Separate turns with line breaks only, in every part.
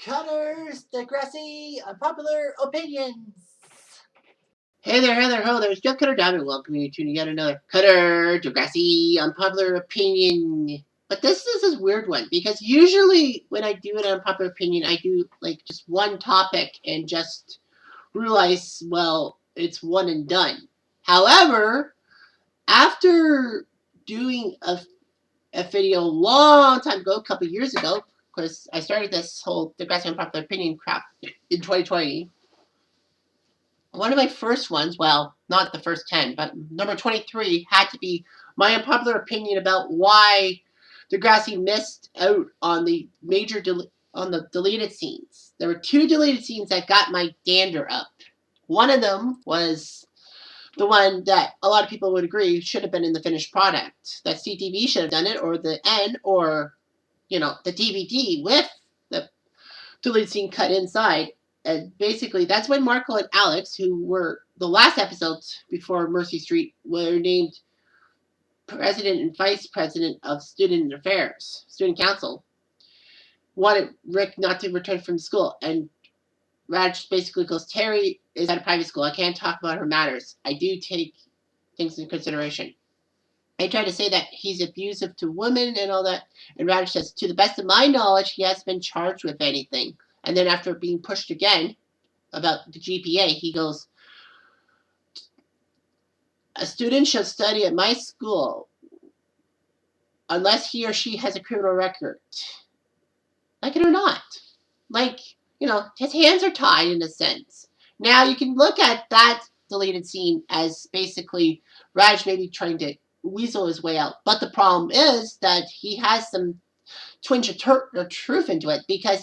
Cutters, Degrassi, Unpopular Opinions.
Hey there, ho, there's Jeff Cutter Diamond. Welcome you to yet another Cutter, Degrassi, Unpopular Opinion. But this is a weird one because usually when I do an unpopular opinion, I do like just one topic and just realize, well, it's one and done. However, after doing a video a long time ago, a couple years ago, because I started this whole Degrassi Unpopular Opinion crap in 2020. One of my first ones, well, not the first 10, but number 23 had to be my unpopular opinion about why Degrassi missed out on the on the deleted scenes. There were two deleted scenes that got my dander up. One of them was the one that a lot of people would agree should have been in the finished product. That CTV should have done it, or the N, or the DVD with the deleted scene cut inside. And basically, that's when Marco and Alex, who were the last episodes before Mercy Street, were named president and vice president of student affairs, student council, wanted Rick not to return from school. And Raj basically goes, Terry is at a private school. I can't talk about her matters. I do take things into consideration. I try to say that he's abusive to women and all that. And Raj says, to the best of my knowledge, he hasn't been charged with anything. And then after being pushed again about the GPA, he goes, a student should study at my school unless he or she has a criminal record. Like it or not. Like, his hands are tied in a sense. Now you can look at that deleted scene as basically Raj maybe trying to weasel his way out. But the problem is that he has some twinge of truth into it because,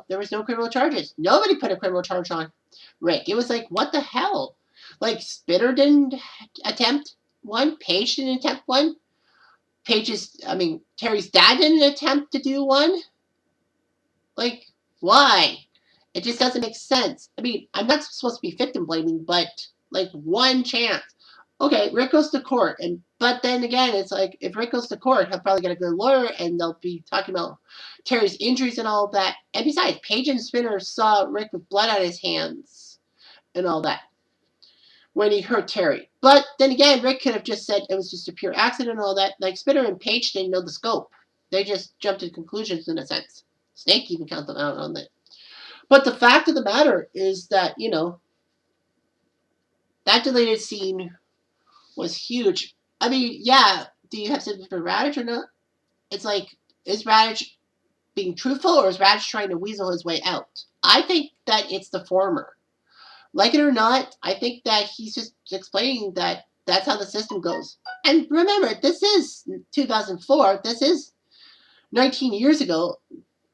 there was no criminal charges. Nobody put a criminal charge on Rick. It was like, what the hell? Like, Spitter didn't attempt one. Paige didn't attempt one. Terry's dad didn't attempt to do one. Like, why? It just doesn't make sense. I mean, I'm not supposed to be victim blaming, but, like, one chance. Okay, Rick goes to court, but then again, it's like, if Rick goes to court, he'll probably get a good lawyer, and they'll be talking about Terry's injuries and all that. And besides, Paige and Spinner saw Rick with blood on his hands and all that when he hurt Terry. But then again, Rick could have just said it was just a pure accident and all that. Like, Spinner and Paige didn't know the scope. They just jumped to conclusions in a sense. Snake even counted them out on that. But the fact of the matter is that, that deleted scene was huge. I mean, yeah, do you have sympathy for Radish or not? It's like, is Radish being truthful or is Radish trying to weasel his way out? I think that it's the former. Like it or not, I think that he's just explaining that that's how the system goes. And remember, this is 2004. This is 19 years ago.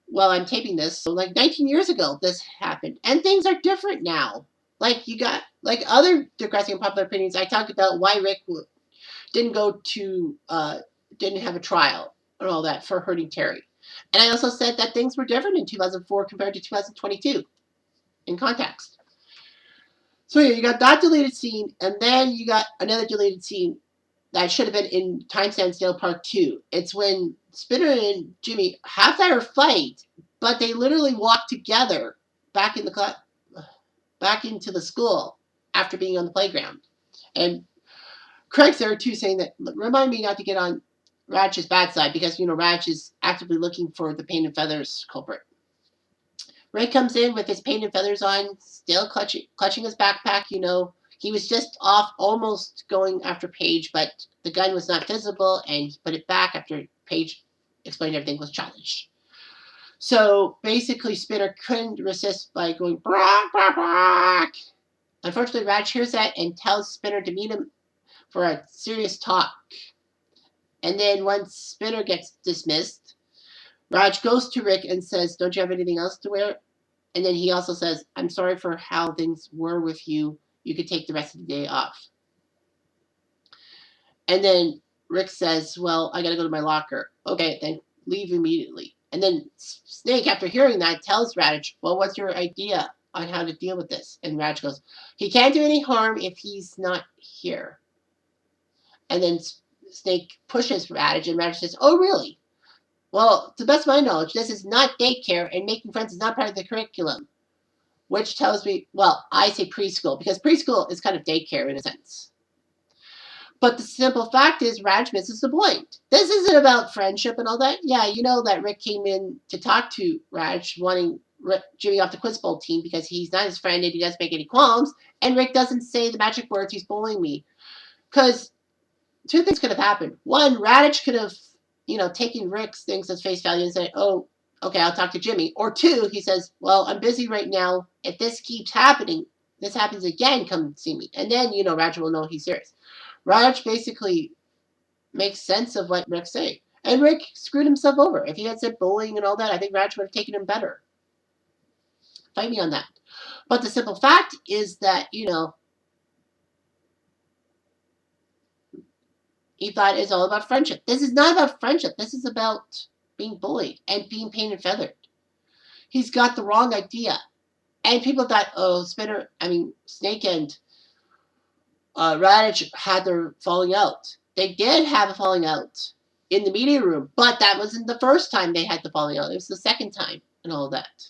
Well, I'm taping this, so like 19 years ago this happened. And things are different now. Like, you got, like, other Degrassi Unpopular Opinions, I talked about why Rick didn't have a trial and all that for hurting Terry. And I also said that things were different in 2004 compared to 2022 in context. So yeah, you got that deleted scene, and then you got another deleted scene that should have been in Time Stands Still Part 2. It's when Spinner and Jimmy have their fight, but they literally walk together back into the school after being on the playground. And Craig's there too, saying that, remind me not to get on Raj's bad side because, Raj is actively looking for the paint and feathers culprit. Ray comes in with his paint and feathers on, still clutching his backpack, He was just off, almost going after Paige, but the gun was not visible, and he put it back after Paige explained everything was challenged. So basically, Spinner couldn't resist by going, "Brock, Brock, Brock." Unfortunately, Raj hears that and tells Spinner to meet him for a serious talk. And then once Spinner gets dismissed, Raj goes to Rick and says, don't you have anything else to wear? And then he also says, I'm sorry for how things were with you. You could take the rest of the day off. And then Rick says, well, I got to go to my locker. Okay, then leave immediately. And then Snake, after hearing that, tells Raj, well, what's your idea on how to deal with this? And Raj goes, he can't do any harm if he's not here. And then Snake pushes Raj, and Raj says, oh, really? Well, to the best of my knowledge, this is not daycare, and making friends is not part of the curriculum. Which tells me, well, I say preschool because preschool is kind of daycare in a sense. But the simple fact is, Raj misses the point. This isn't about friendship and all that. Yeah, you know that Rick came in to talk to Raj, wanting Jimmy off the quiz bowl team because he's not his friend and he doesn't make any qualms. And Rick doesn't say the magic words, he's bullying me. Because two things could have happened. One, Radich could have, taken Rick's things as face value and said, oh, okay, I'll talk to Jimmy. Or two, he says, well, I'm busy right now. If this keeps happening, this happens again, come see me. And then, Raj will know he's serious. Raj basically makes sense of what Rick's saying. And Rick screwed himself over. If he had said bullying and all that, I think Raj would have taken him better. Fight me on that. But the simple fact is that, he thought it's all about friendship. This is not about friendship. This is about being bullied and being painted and feathered. He's got the wrong idea. And people thought, oh, Snake and Radich had their falling out. They did have a falling out in the media room, but that wasn't the first time they had the falling out. It was the second time and all that.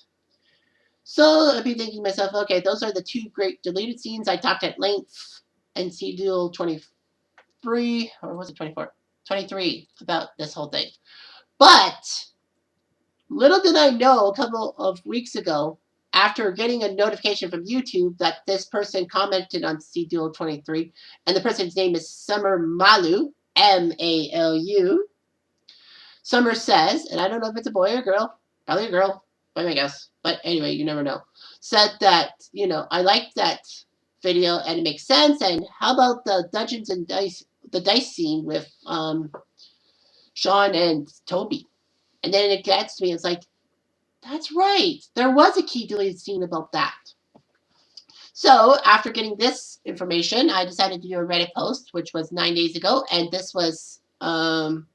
So I'd be thinking to myself, okay, those are the two great deleted scenes. I talked at length in CDUO 23, or was it 24? 23 about this whole thing. But little did I know a couple of weeks ago, after getting a notification from YouTube that this person commented on CDUO 23, and the person's name is Summer Malu, Malu. Summer says, and I don't know if it's a boy or a girl, probably a girl, by my guess, but anyway, you never know, said that, I liked that video and it makes sense, and how about the Dungeons and Dice, the dice scene with Sean and Toby? And then it gets to me, it's like, that's right, there was a key deleted scene about that. So after getting this information, I decided to do a Reddit post, which was 9 days ago, and this was done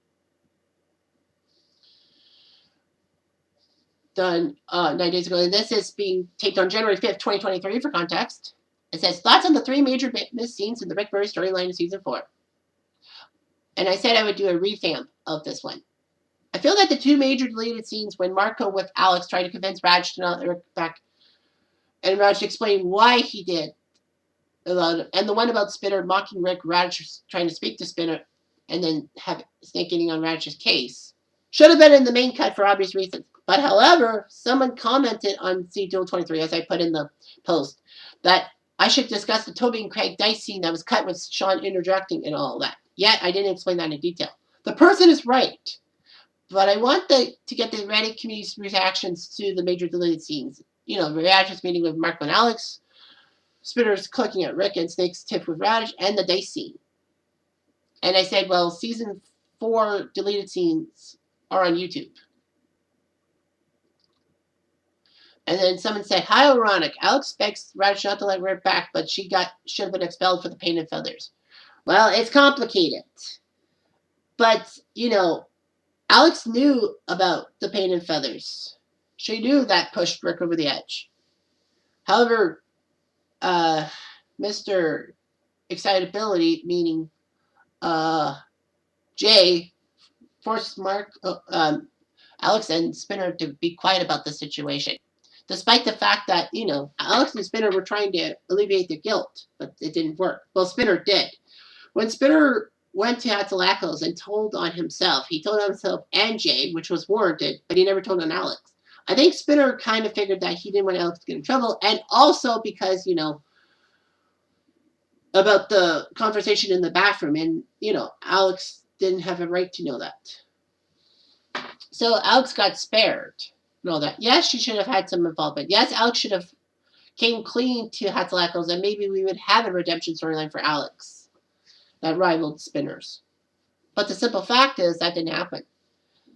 9 days ago, and this is being taped on January 5th, 2023 for context. It says, thoughts on the three major missed scenes in the Rick Murray storyline of season 4. And I said I would do a revamp of this one. I feel that the two major deleted scenes when Marco with Alex tried to convince Raj to not let Rick back, and Raj explained why he did, and the one about Spinner mocking Rick, Raj trying to speak to Spinner, and then have Snake getting on Raj's case, should have been in the main cut for obvious reasons. But however, someone commented on CDUO 23, as I put in the post, that I should discuss the Toby and Craig dice scene that was cut with Sean interjecting and all that. Yet I didn't explain that in detail. The person is right, but I want to get the Reddit community's reactions to the major deleted scenes. Reactions meeting with Marco and Alex, Spinner's clicking at Rick and Snake's tip with Radish, and the dice scene. And I said, well, season 4 deleted scenes are on YouTube. And then someone said, how ironic. Alex begs Radish not to let Rick back, but should have been expelled for the pain and feathers. Well, it's complicated. But, Alex knew about the pain and feathers. She knew that pushed Rick over the edge. However, Mr. Excitability, meaning Jay, forced Alex and Spinner to be quiet about the situation. Despite the fact that, Alex and Spinner were trying to alleviate their guilt, but it didn't work. Well, Spinner did. When Spinner went to Hatzalakos and told on himself, he told on himself and Jay, which was warranted, but he never told on Alex. I think Spinner kind of figured that he didn't want Alex to get in trouble, and also because, about the conversation in the bathroom, and, Alex didn't have a right to know that. So Alex got spared and all that. Yes, she should have had some involvement. Yes, Alex should have came clean to Hatzalakos, and maybe we would have a redemption storyline for Alex that rivaled Spinner's. But the simple fact is that didn't happen.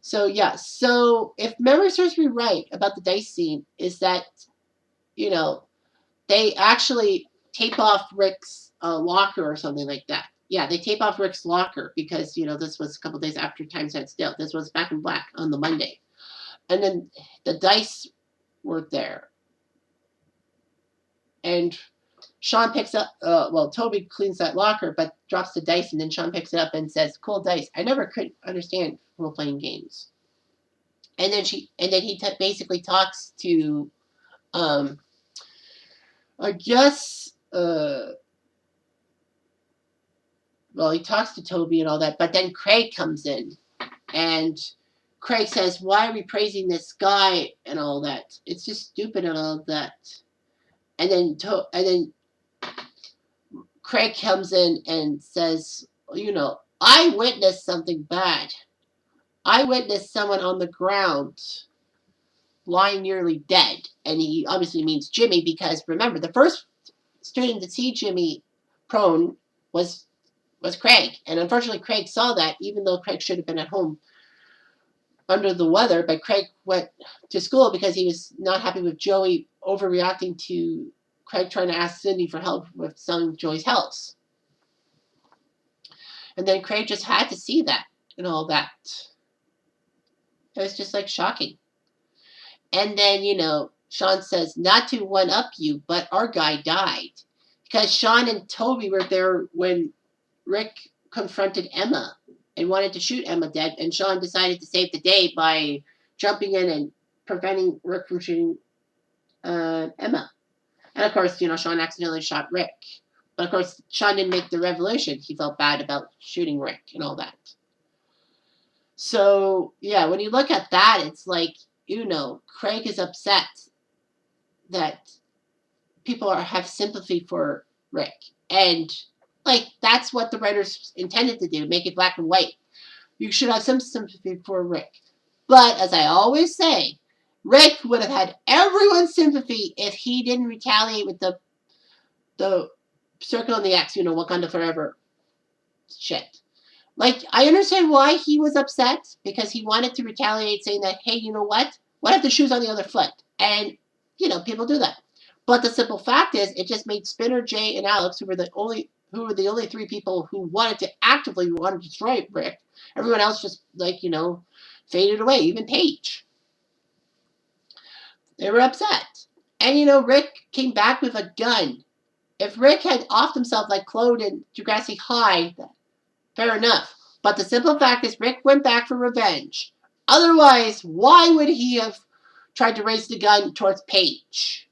So, yeah. So, if memory serves me right about the dice scene, is that, they actually tape off Rick's locker or something like that. Yeah, they tape off Rick's locker because, this was a couple days after Time Sat Still. This was Back in Black on the Monday. And then the dice were there. And Sean picks up, Toby cleans that locker, but drops the dice, and then Sean picks it up and says, cool dice. I never could understand role-playing games. and then he basically talks to, um, I guess, well, he talks to Toby and all that, but then Craig comes in, and Craig says, "Why are we praising this guy and all that? It's just stupid and all that." And then Craig comes in and says, "I witnessed something bad. I witnessed someone on the ground lying nearly dead." And he obviously means Jimmy, because remember, the first student to see Jimmy prone was Craig. And unfortunately, Craig saw that, even though Craig should have been at home under the weather. But Craig went to school because he was not happy with Joey overreacting to Craig trying to ask Cindy for help with selling Joey's house. And then Craig just had to see that and all that. It was just like shocking. And then, Sean says, "Not to one up you, but our guy died." Because Sean and Toby were there when Rick confronted Emma and wanted to shoot Emma dead, and Sean decided to save the day by jumping in and preventing Rick from shooting Emma. And of course, Sean accidentally shot Rick. But of course, Sean didn't make the revelation. He felt bad about shooting Rick and all that. So, yeah, when you look at that, it's like, Craig is upset that people have sympathy for Rick. And, like, that's what the writers intended to do, make it black and white. You should have some sympathy for Rick. But, as I always say, Rick would have had everyone's sympathy if he didn't retaliate with the circle and the X, Wakanda Forever shit. Like, I understand why he was upset, because he wanted to retaliate, saying that, hey, you know what? What if the shoe's on the other foot? And, people do that. But the simple fact is, it just made Spinner, Jay, and Alex, who were the only three people who wanted to actively want to destroy Rick. Everyone else just, faded away. Even Paige. They were upset. And, Rick came back with a gun. If Rick had offed himself like Claude and Degrassi High, fair enough. But the simple fact is, Rick went back for revenge. Otherwise, why would he have tried to raise the gun towards Paige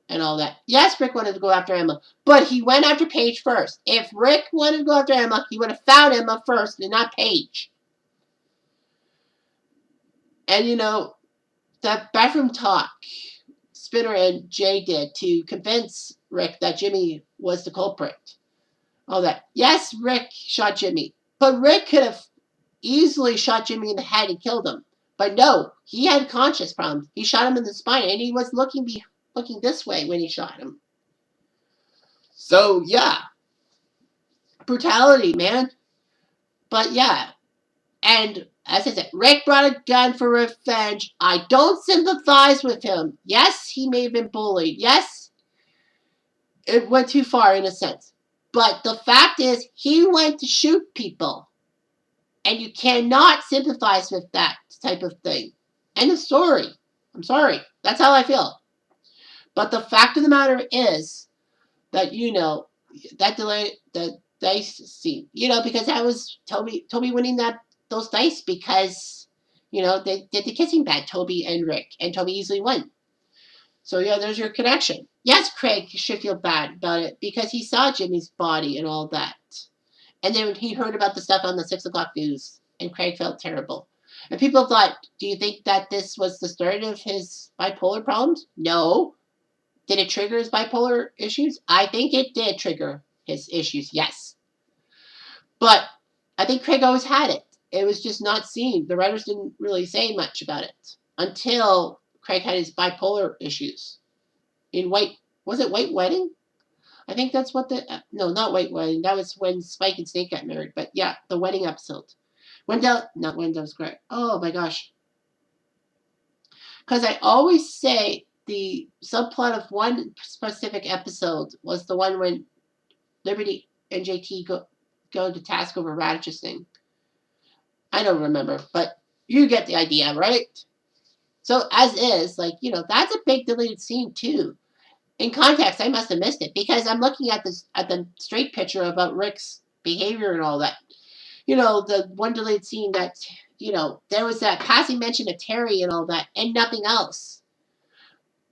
and all that? Yes, Rick wanted to go after Emma, but he went after Paige first. If Rick wanted to go after Emma, he would have found Emma first and not Paige. And, that bathroom talk Spinner and Jay did to convince Rick that Jimmy was the culprit. All that. Yes, Rick shot Jimmy, but Rick could have easily shot Jimmy in the head and killed him. But no, he had conscience problems. He shot him in the spine, and he was looking this way when he shot him. So yeah, brutality, man. But yeah, and as I said, Rick brought a gun for revenge. I don't sympathize with him. Yes, he may have been bullied. Yes, it went too far in a sense. But the fact is, he went to shoot people. And you cannot sympathize with that type of thing. End of story. I'm sorry. That's how I feel. But the fact of the matter is that, that delay, the dice scene, because that was Toby winning those dice because, they did the kissing bad, Toby and Rick, and Toby easily won. So, yeah, there's your connection. Yes, Craig should feel bad about it because he saw Jimmy's body and all that. And then he heard about the stuff on the 6 o'clock news, and Craig felt terrible. And people thought, do you think that this was the start of his bipolar problems? No. Did it trigger his bipolar issues? I think it did trigger his issues, yes. But I think Craig always had it. It was just not seen. The writers didn't really say much about it until Craig had his bipolar issues. Was it White Wedding? I think that's what no, not White Wedding. That was when Spike and Snake got married. But yeah, the wedding episode. Not Wendell's great. Oh my gosh. Because I always say the subplot of one specific episode was the one when Liberty and JT go to task over Radish's thing. I don't remember, but you get the idea, right? So as is, that's a big deleted scene too. In context, I must have missed it because I'm looking at the straight picture about Rick's behavior and all that. The one deleted scene that there was that passing mention of Terry and all that, and nothing else.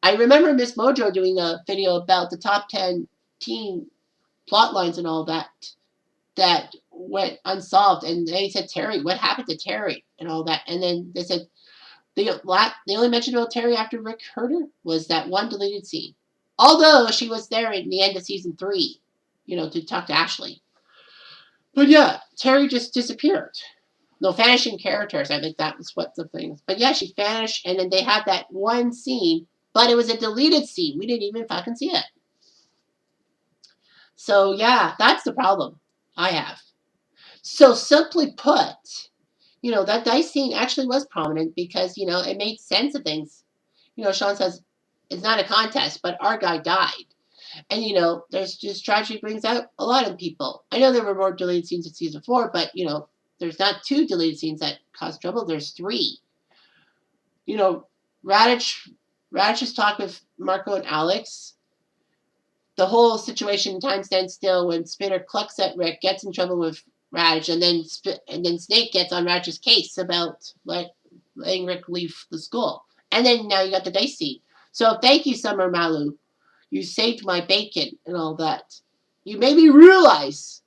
I remember Miss Mojo doing a video about the top 10 teen plot lines and all that went unsolved, and they said Terry, what happened to Terry and all that, and then they said the only mention about Terry after Rick heard her was that one deleted scene. Although she was there in the end of season 3, to talk to Ashley. But yeah, Terry just disappeared. No vanishing characters. I think that was what the thing is. But yeah, she vanished, and then they had that one scene, but it was a deleted scene. We didn't even fucking see it. So yeah, that's the problem I have. So simply put, that dice scene actually was prominent because, it made sense of things. Sean says, it's not a contest, but our guy died. And, there's just tragedy brings out a lot of people. I know there were more deleted scenes in season 4, but, there's not 2 deleted scenes that cause trouble. There's 3. Radish's talk with Marco and Alex, the whole situation, time stands still when Spinner clucks at Rick, gets in trouble with Radish, and then Snake gets on Radish's case about letting Rick leave the school. And then now you got the dice scene. So thank you, Summer Malu. You saved my bacon and all that. You made me realize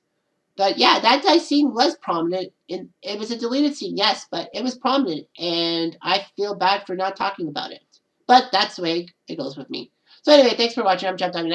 that, yeah, that dice scene was prominent. It was a deleted scene, yes, but it was prominent, and I feel bad for not talking about it. But that's the way it goes with me. So anyway, thanks for watching. I'm Jeff Diamond.